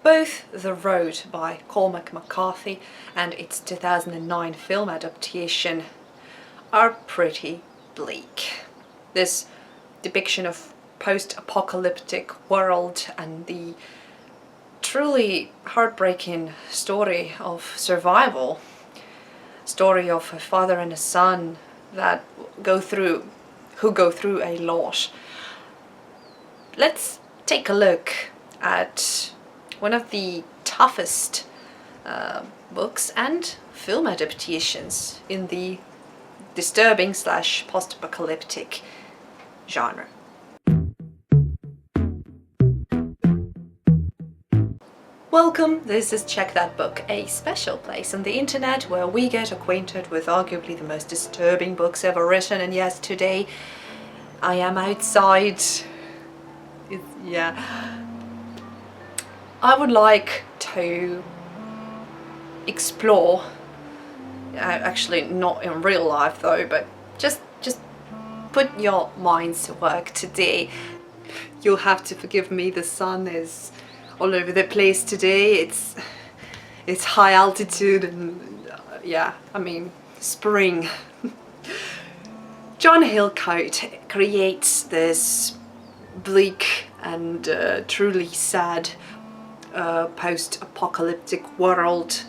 Both The Road by Cormac McCarthy and its 2009 film adaptation are pretty bleak. This depiction of post-apocalyptic world and the truly heartbreaking story of survival, story of a father and a son that go through a lot. Let's take a look at one of the toughest books and film adaptations in the disturbing / post-apocalyptic genre. Welcome, this is Check That Book, a special place on the internet where we get acquainted with arguably the most disturbing books ever written. And yes, today I am outside. I would like to explore, actually not in real life though, but just put your minds to work today. You'll have to forgive me, the sun is all over the place today. It's high altitude and spring. John Hillcoat creates this bleak and truly sad post-apocalyptic world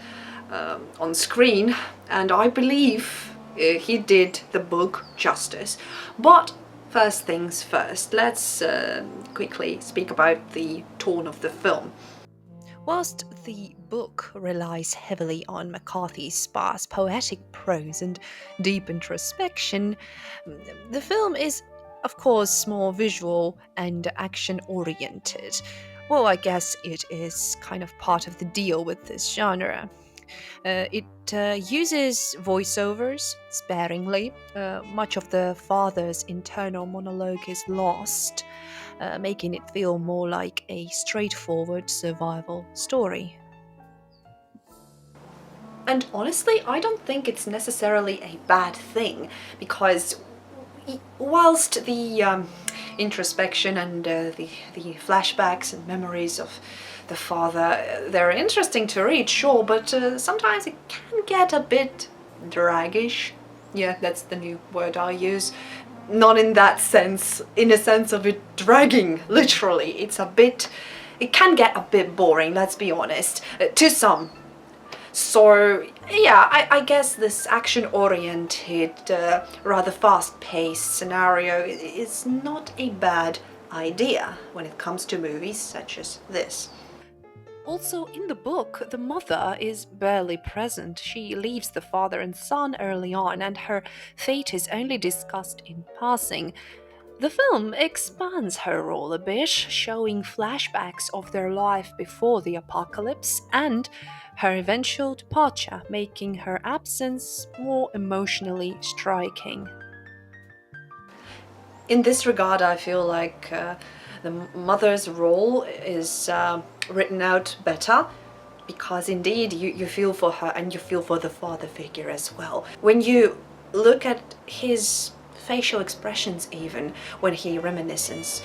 on screen, and I believe he did the book justice. But first things first, let's quickly speak about the tone of the film. Whilst the book relies heavily on McCarthy's sparse poetic prose and deep introspection, the film is, of course, more visual and action-oriented. Well, I guess it is kind of part of the deal with this genre. It uses voiceovers sparingly. Much of the father's internal monologue is lost, making it feel more like a straightforward survival story. And honestly, I don't think it's necessarily a bad thing, because whilst the introspection and the flashbacks and memories of the father, they're interesting to read, sure, but sometimes it can get a bit draggish. Yeah, that's the new word I use. Not in that sense, in a sense of it dragging, literally. It can get a bit boring, let's be honest, to some. So yeah, I guess this action-oriented, rather fast-paced scenario is not a bad idea when it comes to movies such as this. Also, in the book, the mother is barely present. She leaves the father and son early on, and her fate is only discussed in passing. The film expands her role a bit, showing flashbacks of their life before the apocalypse and her eventual departure, making her absence more emotionally striking. In this regard, I feel like the mother's role is written out better, because indeed you feel for her and you feel for the father figure as well. When you look at his facial expressions, even when he reminisces,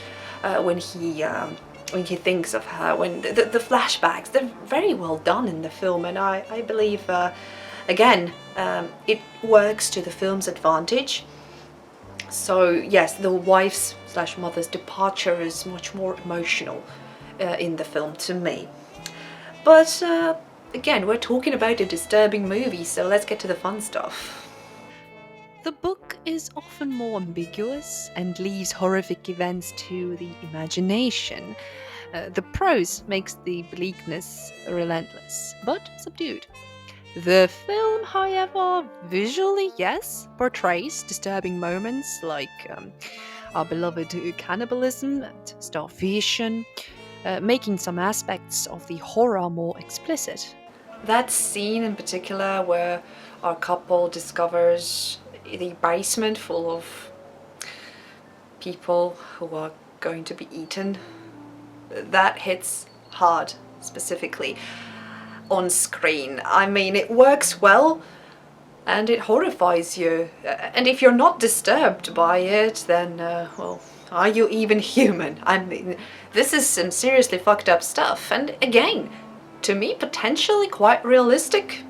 when he thinks of her, when the flashbacks, they're very well done in the film, and I believe again it works to the film's advantage. So yes, the wife's / mother's departure is much more emotional in the film to me. But again, we're talking about a disturbing movie, so let's get to the fun stuff. The book is often more ambiguous and leaves horrific events to the imagination. The prose makes the bleakness relentless, but subdued. The film, however, visually, yes, portrays disturbing moments like our beloved cannibalism and starvation, making some aspects of the horror more explicit. That scene in particular where our couple discovers the basement full of people who are going to be eaten, that hits hard, specifically on screen. I mean, it works well and it horrifies you, and if you're not disturbed by it, then well, Are you even human? I mean, this is some seriously fucked up stuff, and again, to me, potentially quite realistic.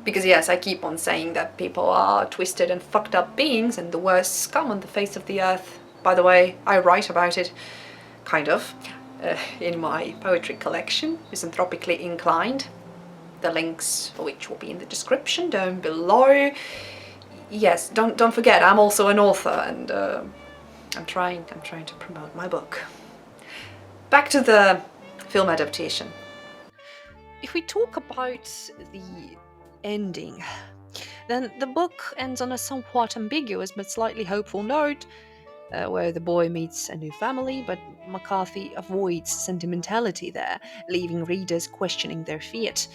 Because yes, I keep on saying that people are twisted and fucked up beings and the worst scum on the face of the earth. By the way, I write about it, kind of, in my poetry collection, Misanthropically Inclined. The links for which will be in the description down below. Yes, don't forget, I'm also an author, and I'm trying to promote my book. Back to the film adaptation. If we talk about the ending, then the book ends on a somewhat ambiguous but slightly hopeful note, where the boy meets a new family, but McCarthy avoids sentimentality there, leaving readers questioning their fate.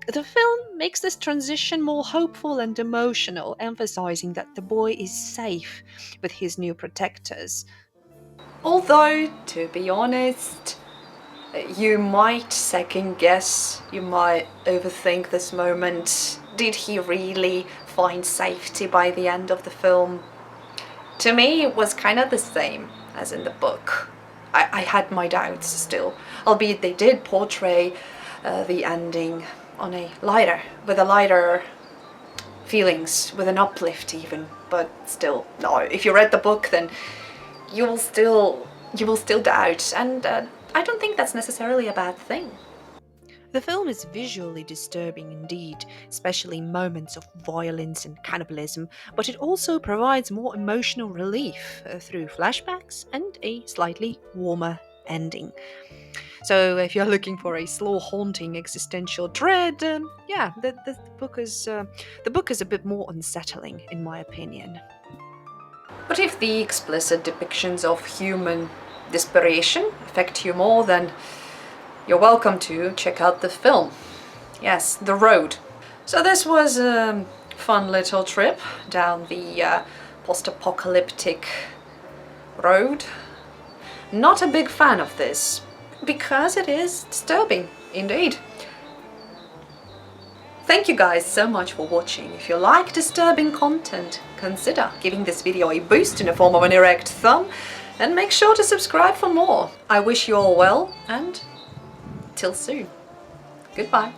The film makes this transition more hopeful and emotional, emphasizing that the boy is safe with his new protectors. Although, to be honest, you might second guess, you might overthink this moment. Did he really find safety by the end of the film? To me, it was kind of the same as in the book. I had my doubts still, albeit they did portray the ending on a lighter, with a lighter feelings, with an uplift even, but still, no, if you read the book, then you will still doubt, and I don't think that's necessarily a bad thing. The film is visually disturbing indeed, especially in moments of violence and cannibalism, but it also provides more emotional relief through flashbacks and a slightly warmer ending. So if you're looking for a slow, haunting existential dread, yeah, the book is a bit more unsettling in my opinion. But if the explicit depictions of human desperation affect you more, then you're welcome to check out the film. Yes, The Road. So this was a fun little trip down the post-apocalyptic road. Not a big fan of this, because it is disturbing, indeed. Thank you guys so much for watching. If you like disturbing content, consider giving this video a boost in the form of an erect thumb, and make sure to subscribe for more. I wish you all well, and till soon. Goodbye.